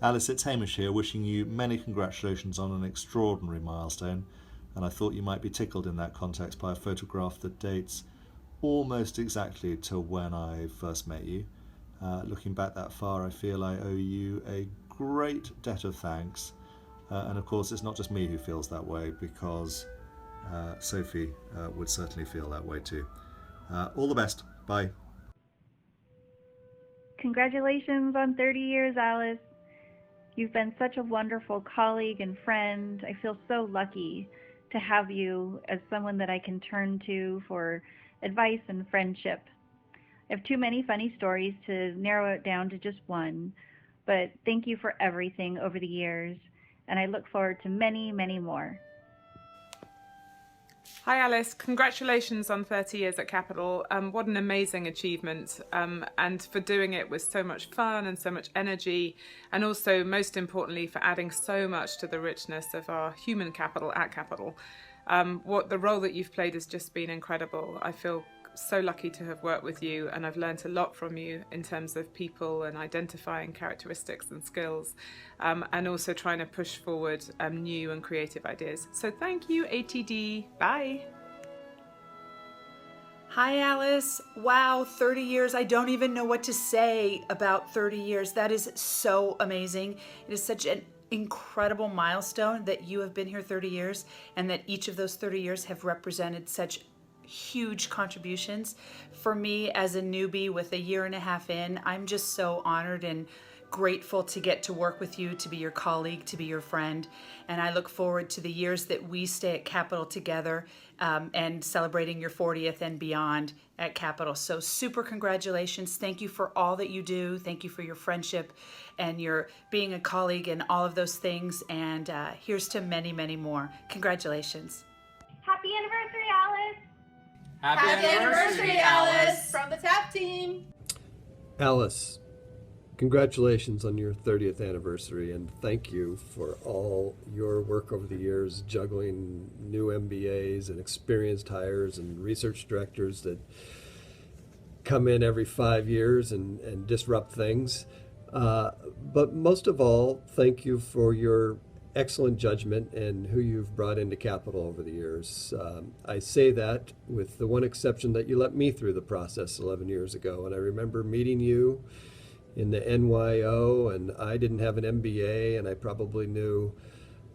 Alice, it's Hamish here, wishing you many congratulations on an extraordinary milestone, and I thought you might be tickled in that context by a photograph that dates almost exactly to when I first met you. Looking back that far, I feel I owe you a great debt of thanks. And of course, it's not just me who feels that way, because Sophie would certainly feel that way too. All the best. Bye. Congratulations on 30 years, Alice. You've been such a wonderful colleague and friend. I feel so lucky to have you as someone that I can turn to for advice and friendship. I have too many funny stories to narrow it down to just one, but thank you for everything over the years, and I look forward to many, many more. Hi Alice, congratulations on 30 years at Capital. What an amazing achievement, and for doing it with so much fun and so much energy, and also most importantly for adding so much to the richness of our human capital at Capital. The role that you've played has just been incredible. I feel so lucky to have worked with you, and I've learned a lot from you in terms of people and identifying characteristics and skills, and also trying to push forward new and creative ideas. So thank you, ATD. Bye. Hi, Alice. Wow, 30 years. I don't even know what to say about 30 years. That is so amazing. It is such an incredible milestone that you have been here 30 years, and that each of those 30 years have represented such huge contributions. For me as a newbie with a year and a half in, I'm just so honored and grateful to get to work with you, to be your colleague, to be your friend. And I look forward to the years that we stay at Capital together, and celebrating your 40th and beyond at Capital. So super congratulations. Thank you for all that you do. Thank you for your friendship and your being a colleague and all of those things. And here's to many, many more. Congratulations. Happy anniversary, Alice! Happy anniversary, Alice! From the TAP team! Alice, congratulations on your 30th anniversary, and thank you for all your work over the years, juggling new MBAs and experienced hires and research directors that come in every 5 years and disrupt things. But most of all, thank you for your excellent judgment and who you've brought into Capital over the years. I say that with the one exception that you let me through the process 11 years ago. And I remember meeting you in the NYO, and I didn't have an MBA, and I probably knew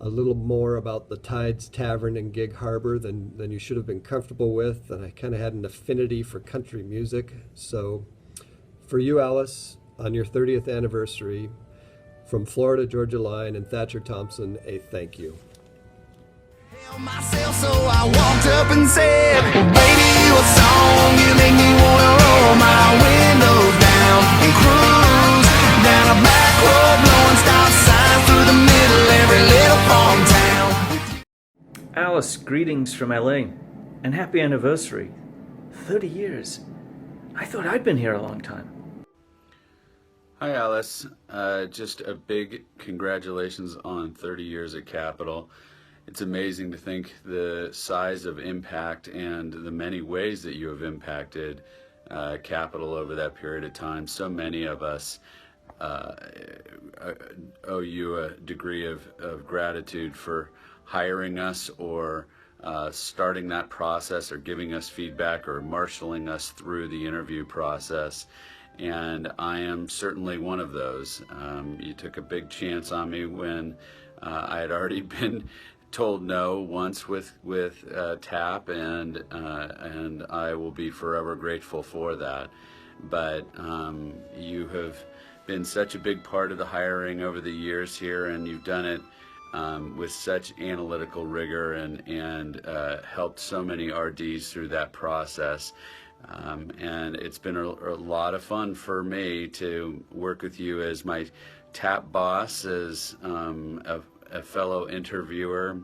a little more about the Tides Tavern in Gig Harbor than you should have been comfortable with. And I kind of had an affinity for country music. So for you, Alice, on your 30th anniversary, from Florida Georgia Line and Thatcher Thompson, a thank you. Held myself, so I walked up and said, well, baby, you a song, you make me wanna roll my windows down and cruise down a back road, blowing stop signs through the middle every little farm town. Alice, greetings from LA, and happy anniversary. 30 years. I thought I'd been here a long time. Hi Alice, just a big congratulations on 30 years at Capital. It's amazing to think the size of impact and the many ways that you have impacted Capital over that period of time. So many of us owe you a degree of gratitude for hiring us, or starting that process, or giving us feedback, or marshaling us through the interview process. And I am certainly one of those. You took a big chance on me when I had already been told no once with TAP, and I will be forever grateful for that. But you have been such a big part of the hiring over the years here, and you've done it with such analytical rigor, and helped so many RDs through that process. And it's been a lot of fun for me to work with you as my TAP boss, as a fellow interviewer,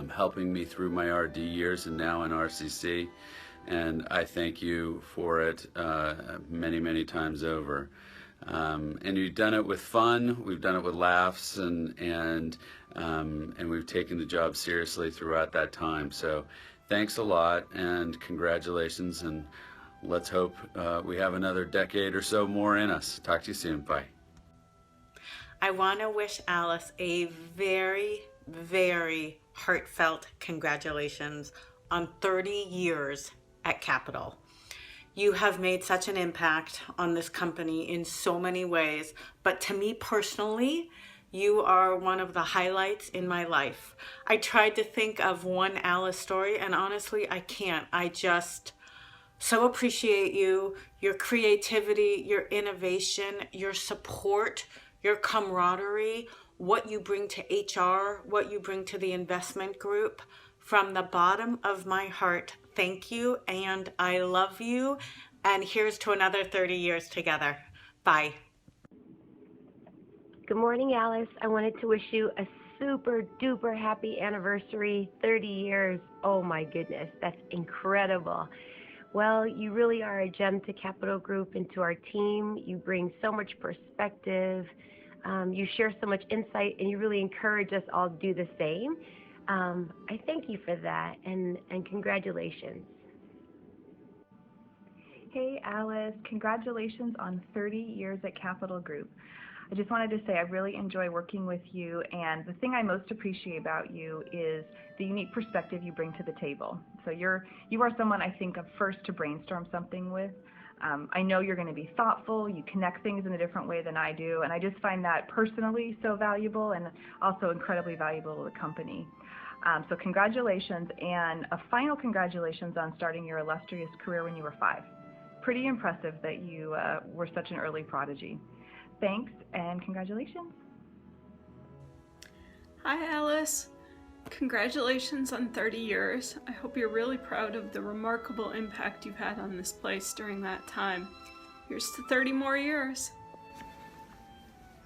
helping me through my RD years and now in RCC. And I thank you for it many, many times over. And you've done it with fun, we've done it with laughs, and we've taken the job seriously throughout that time. So thanks a lot, and congratulations, and let's hope we have another decade or so more in us. Talk to you soon. Bye. I want to wish Alice a very, very heartfelt congratulations on 30 years at Capital. You have made such an impact on this company in so many ways, but to me personally, you are one of the highlights in my life. I tried to think of one Alice story, and honestly, I can't. I just so appreciate you, your creativity, your innovation, your support, your camaraderie, what you bring to HR, what you bring to the investment group. From the bottom of my heart, thank you, and I love you. And here's to another 30 years together. Bye. Good morning, Alice. I wanted to wish you a super duper happy anniversary, 30 years. Oh my goodness, that's incredible. Well, you really are a gem to Capital Group and to our team. You bring so much perspective. You share so much insight, and you really encourage us all to do the same. I thank you for that, and congratulations. Hey, Alice. Congratulations on 30 years at Capital Group. I just wanted to say I really enjoy working with you, and the thing I most appreciate about you is the unique perspective you bring to the table. So you are someone I think of first to brainstorm something with. I know you're going to be thoughtful, you connect things in a different way than I do, and I just find that personally so valuable and also incredibly valuable to the company. So congratulations, and a final congratulations on starting your illustrious career when you were 5. Pretty impressive that you were such an early prodigy. Thanks and congratulations. Hi, Alice. Congratulations on 30 years. I hope you're really proud of the remarkable impact you've had on this place during that time. Here's to 30 more years.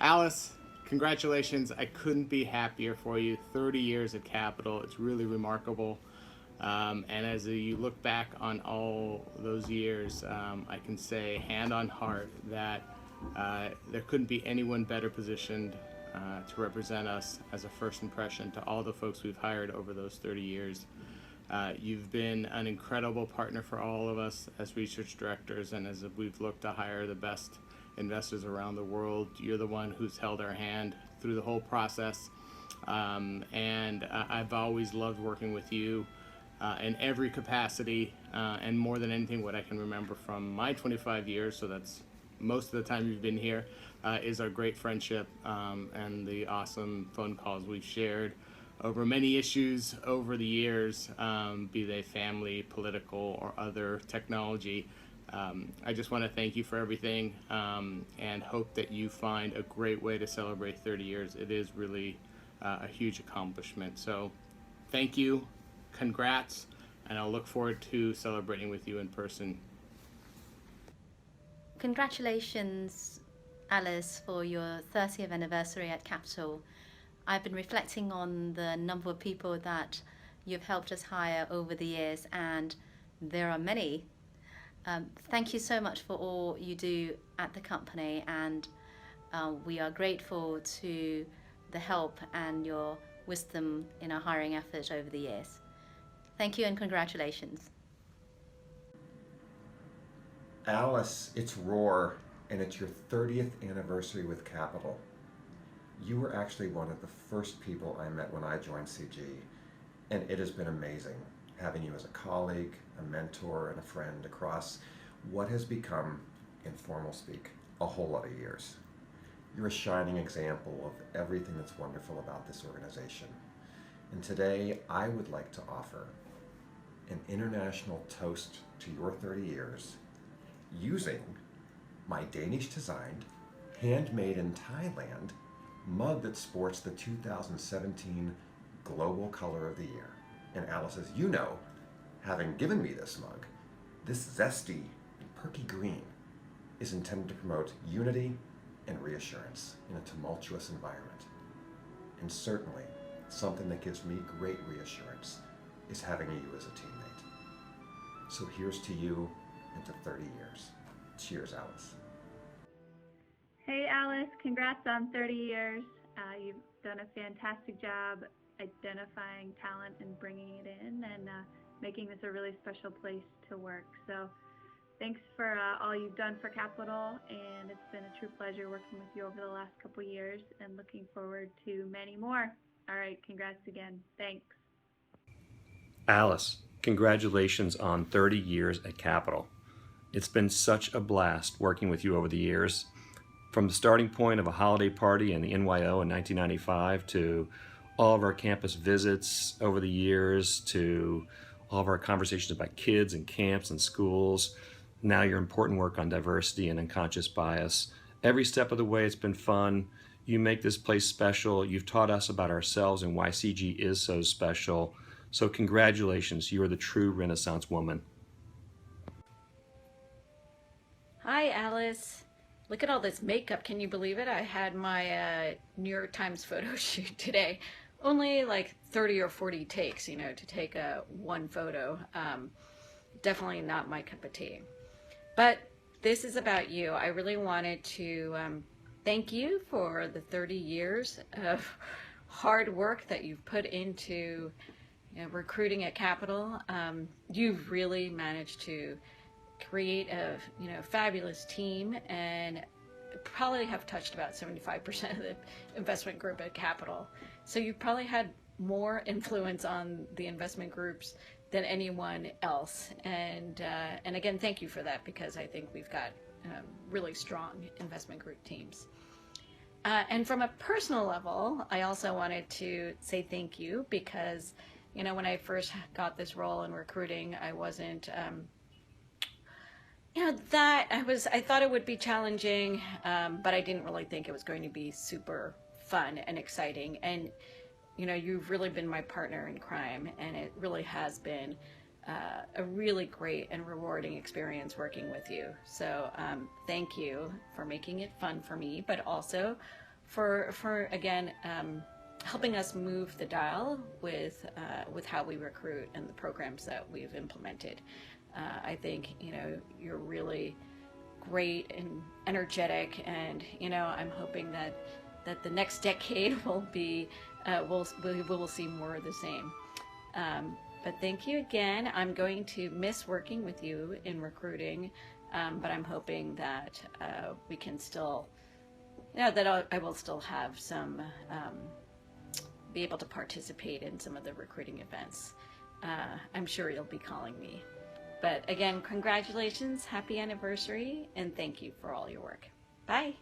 Alice, congratulations. I couldn't be happier for you. 30 years at Capital. It's really remarkable. And as you look back on all those years, I can say hand on heart that there couldn't be anyone better positioned to represent us as a first impression to all the folks we've hired over those 30 years. You've been an incredible partner for all of us as research directors, and as we've looked to hire the best investors around the world, you're the one who's held our hand through the whole process. And I've always loved working with you in every capacity, and more than anything, what I can remember from my 25 years, so that's most of the time you've been here, is our great friendship and the awesome phone calls we've shared over many issues over the years, be they family, political, or other technology. I just want to thank you for everything and hope that you find a great way to celebrate 30 years. It is really a huge accomplishment. So thank you, congrats, and I'll look forward to celebrating with you in person. Congratulations, Alice, for your 30th anniversary at Capital. I've been reflecting on the number of people that you've helped us hire over the years, and there are many. Thank you so much for all you do at the company, and we are grateful to the help and your wisdom in our hiring efforts over the years. Thank you and congratulations. Alice, it's Roar, and it's your 30th anniversary with Capital. You were actually one of the first people I met when I joined CG, and it has been amazing having you as a colleague, a mentor, and a friend across what has become, informal speak, a whole lot of years. You're a shining example of everything that's wonderful about this organization. And today, I would like to offer an international toast to your 30 years using my Danish-designed, handmade in Thailand, mug that sports the 2017 Global Color of the Year. And Alice, as you know, having given me this mug, this zesty, perky green is intended to promote unity and reassurance in a tumultuous environment. And certainly, something that gives me great reassurance is having you as a teammate. So here's to you and to 30 years. Cheers, Alice. Hey, Alice, congrats on 30 years. You've done a fantastic job identifying talent and bringing it in and making this a really special place to work. So Thanks for all you've done for Capital, and it's been a true pleasure working with you over the last couple years, and looking forward to many more. All right, congrats again. Thanks. Alice, congratulations on 30 years at Capital. It's been such a blast working with you over the years. From the starting point of a holiday party in the NYO in 1995 to all of our campus visits over the years to all of our conversations about kids and camps and schools, now your important work on diversity and unconscious bias. Every step of the way it's been fun. You make this place special. You've taught us about ourselves and why CG is so special. So congratulations, you are the true Renaissance woman. Hi, Alice. Look at all this makeup. Can you believe it? I had my New York Times photo shoot today. Only like 30 or 40 takes, you know, to take one photo. Definitely not my cup of tea. But this is about you. I really wanted to thank you for the 30 years of hard work that you've put into recruiting at Capital. You've really managed to create a fabulous team, and probably have touched about 75% of the investment group at Capital. So you probably had more influence on the investment groups than anyone else. And again, thank you for that, because I think we've got really strong investment group teams. And from a personal level, I also wanted to say thank you, because when I first got this role in recruiting, I wasn't I thought it would be challenging, but I didn't really think it was going to be super fun and exciting. And you've really been my partner in crime, and it really has been a really great and rewarding experience working with you. So thank you for making it fun for me, but also for again helping us move the dial with how we recruit and the programs that we've implemented. I think you're really great and energetic, and I'm hoping that the next decade will be we'll see more of the same. But thank you again. I'm going to miss working with you in recruiting, but I'm hoping that we can still that I will still have some be able to participate in some of the recruiting events. I'm sure you'll be calling me. But again, congratulations, happy anniversary, and thank you for all your work. Bye.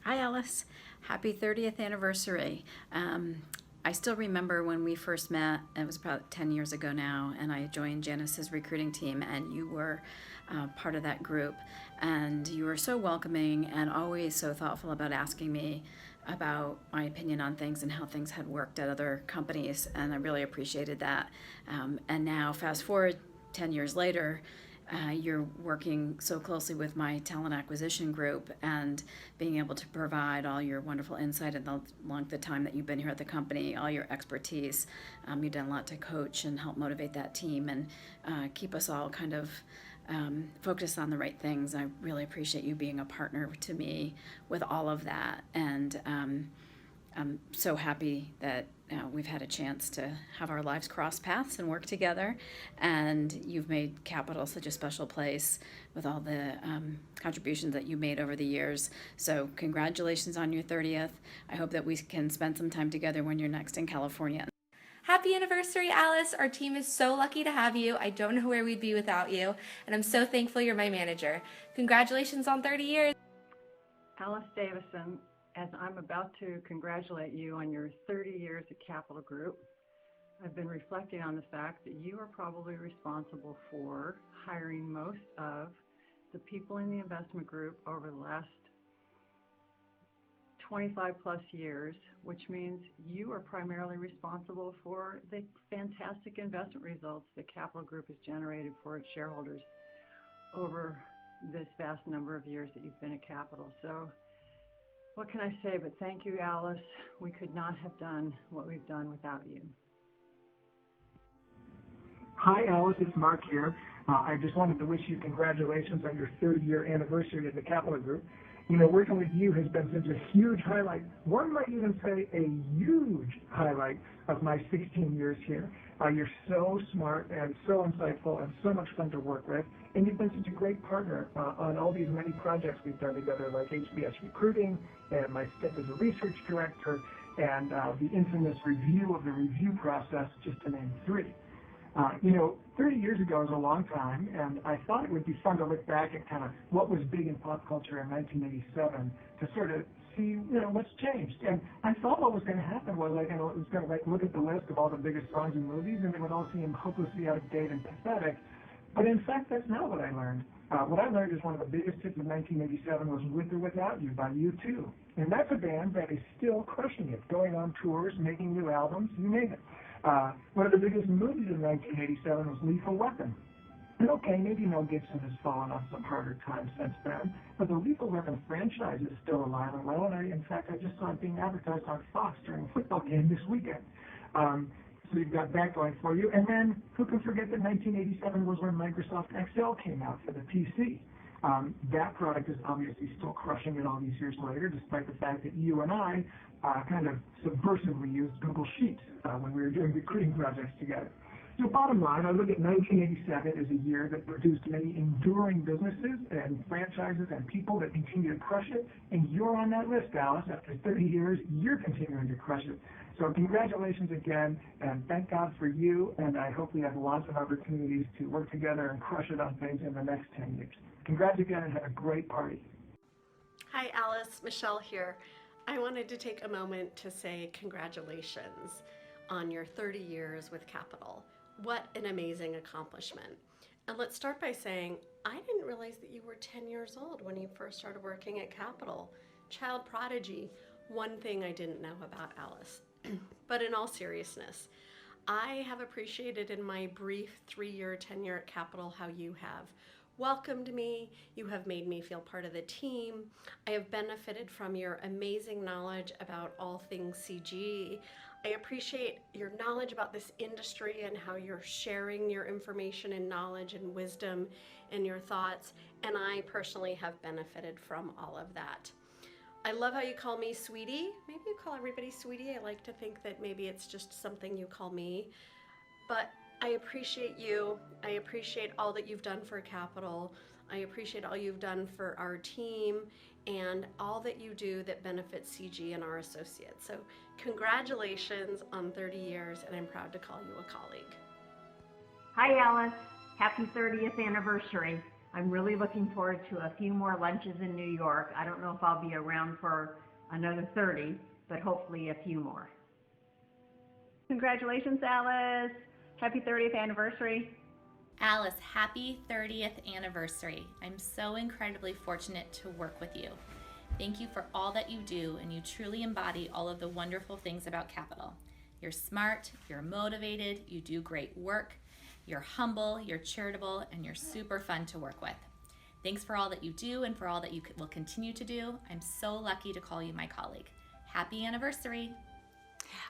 Hi, Alice. Happy 30th anniversary. I still remember when we first met. It was about 10 years ago now, and I joined Janice's recruiting team, and you were part of that group. And you were so welcoming and always so thoughtful about asking me about my opinion on things and how things had worked at other companies, and I really appreciated that. And now, fast forward 10 years later, you're working so closely with my talent acquisition group and being able to provide all your wonderful insight along the time that you've been here at the company, all your expertise. You've done a lot to coach and help motivate that team and keep us all kind of focused on the right things. I really appreciate you being a partner to me with all of that, and I'm so happy that we've had a chance to have our lives cross paths and work together, and you've made Capital such a special place with all the contributions that you made over the years. So congratulations on your 30th. I hope that we can spend some time together when you're next in California. Happy anniversary, Alice. Our team is so lucky to have you. I don't know where we'd be without you, and I'm so thankful you're my manager. Congratulations on 30 years. Alice Davison, as I'm about to congratulate you on your 30 years at Capital Group, I've been reflecting on the fact that you are probably responsible for hiring most of the people in the investment group over the last 25 plus years, which means you are primarily responsible for the fantastic investment results that Capital Group has generated for its shareholders over this vast number of years that you've been at Capital. So what can I say but thank you, Alice. We could not have done what we've done without you. Hi, Alice. It's Mark here. I just wanted to wish you congratulations on your 30-year anniversary at the Capital Group. Working with you has been such a huge highlight. One might even say a huge highlight of my 16 years here. You're so smart and so insightful and so much fun to work with. And you've been such a great partner on all these many projects we've done together, like HBS Recruiting and my stint as a research director and the infamous review of the review process, just to name three. 30 years ago is a long time, and I thought it would be fun to look back at kind of what was big in pop culture in 1987 to sort of see, what's changed. And I thought what was going to happen was I was going to look at the list of all the biggest songs and movies, and they would all seem hopelessly out of date and pathetic. But in fact, that's not what I learned. What I learned is one of the biggest hits of 1987 was With or Without You by U2. And that's a band that is still crushing it, going on tours, making new albums, you name it. One of the biggest movies in 1987 was Lethal Weapon. And okay, maybe Mel Gibson has fallen on some harder times since then, but the Lethal Weapon franchise is still alive and well, and in fact, I just saw it being advertised on Fox during a football game this weekend. So you've got that going for you. And then, who can forget that 1987 was when Microsoft Excel came out for the PC. That product is obviously still crushing it all these years later, despite the fact that you and I kind of subversively used Google Sheets when we were doing recruiting projects together. So bottom line, I look at 1987 as a year that produced many enduring businesses and franchises and people that continue to crush it, and you're on that list, Alice. After 30 years, you're continuing to crush it. So congratulations again, and thank God for you, and I hope we have lots of opportunities to work together and crush it on things in the next 10 years. Congrats again, and have a great party. Hi, Alice. Michelle here. I wanted to take a moment to say congratulations on your 30 years with Capital. What an amazing accomplishment. And let's start by saying, I didn't realize that you were 10 years old when you first started working at Capital. Child prodigy, one thing I didn't know about Alice. But in all seriousness, I have appreciated in my brief 3-year tenure at Capital how you have welcomed me, you have made me feel part of the team. I have benefited from your amazing knowledge about all things CG. I appreciate your knowledge about this industry and how you're sharing your information and knowledge and wisdom and your thoughts, and I personally have benefited from all of that. I love how you call me sweetie. Maybe you call everybody sweetie. I like to think that maybe it's just something you call me, but I appreciate you. I appreciate all that you've done for Capital. I appreciate all you've done for our team and all that you do that benefits CG and our associates. So congratulations on 30 years, and I'm proud to call you a colleague. Hi, Alice. Happy 30th anniversary. I'm really looking forward to a few more lunches in New York. I don't know if I'll be around for another 30, but hopefully a few more. Congratulations, Alice. Happy 30th anniversary. Alice, happy 30th anniversary. I'm so incredibly fortunate to work with you. Thank you for all that you do, and you truly embody all of the wonderful things about Capital. You're smart, you're motivated, you do great work, you're humble, you're charitable, and you're super fun to work with. Thanks for all that you do and for all that you will continue to do. I'm so lucky to call you my colleague. Happy anniversary.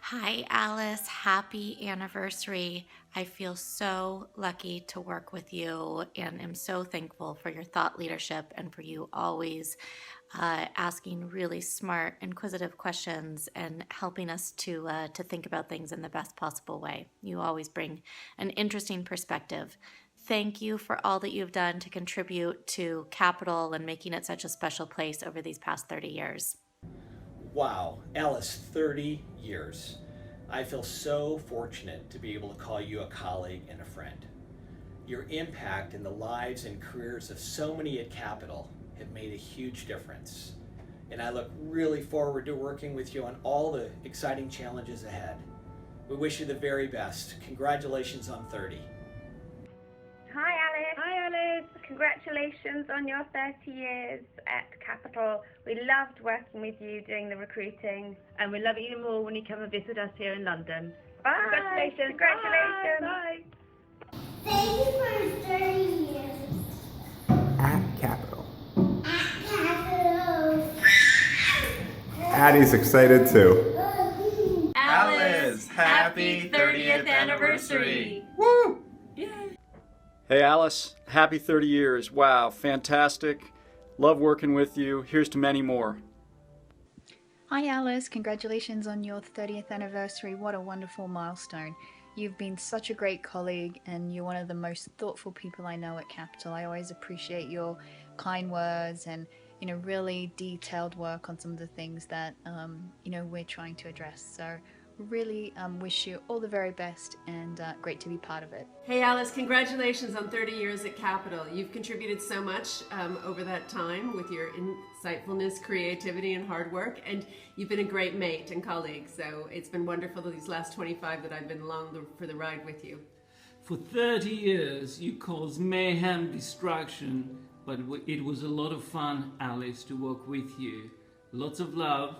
Hi, Alice. Happy anniversary. I feel so lucky to work with you and am so thankful for your thought leadership and for you always asking really smart, inquisitive questions and helping us to think about things in the best possible way. You always bring an interesting perspective. Thank you for all that you've done to contribute to Capital and making it such a special place over these past 30 years. Wow, Alice, 30 years. I feel so fortunate to be able to call you a colleague and a friend. Your impact in the lives and careers of so many at Capital have made a huge difference. And I look really forward to working with you on all the exciting challenges ahead. We wish you the very best. Congratulations on 30. Hi, Alice. Hi, Alice. Congratulations on your 30 years at Capital. We loved working with you doing the recruiting. And we love you more when you come and visit us here in London. Bye. Congratulations. Congratulations. Bye. Thank you for 30 years. At Capital. Capital. Addie's excited too. Alice, happy 30th anniversary. Woo! Yay. Hey Alice, happy 30 years. Wow, fantastic. Love working with you. Here's to many more. Hi Alice, congratulations on your 30th anniversary. What a wonderful milestone. You've been such a great colleague and you're one of the most thoughtful people I know at Capital. I always appreciate your kind words and really detailed work on some of the things that we're trying to address. So really wish you all the very best and great to be part of it. Hey Alice, congratulations on 30 years at Capital. You've contributed so much over that time with your insightfulness, creativity, and hard work, and you've been a great mate and colleague, so it's been wonderful these last 25 that I've been along for the ride with you. For 30 years, you caused mayhem, destruction, but it was a lot of fun, Alice, to work with you. Lots of love,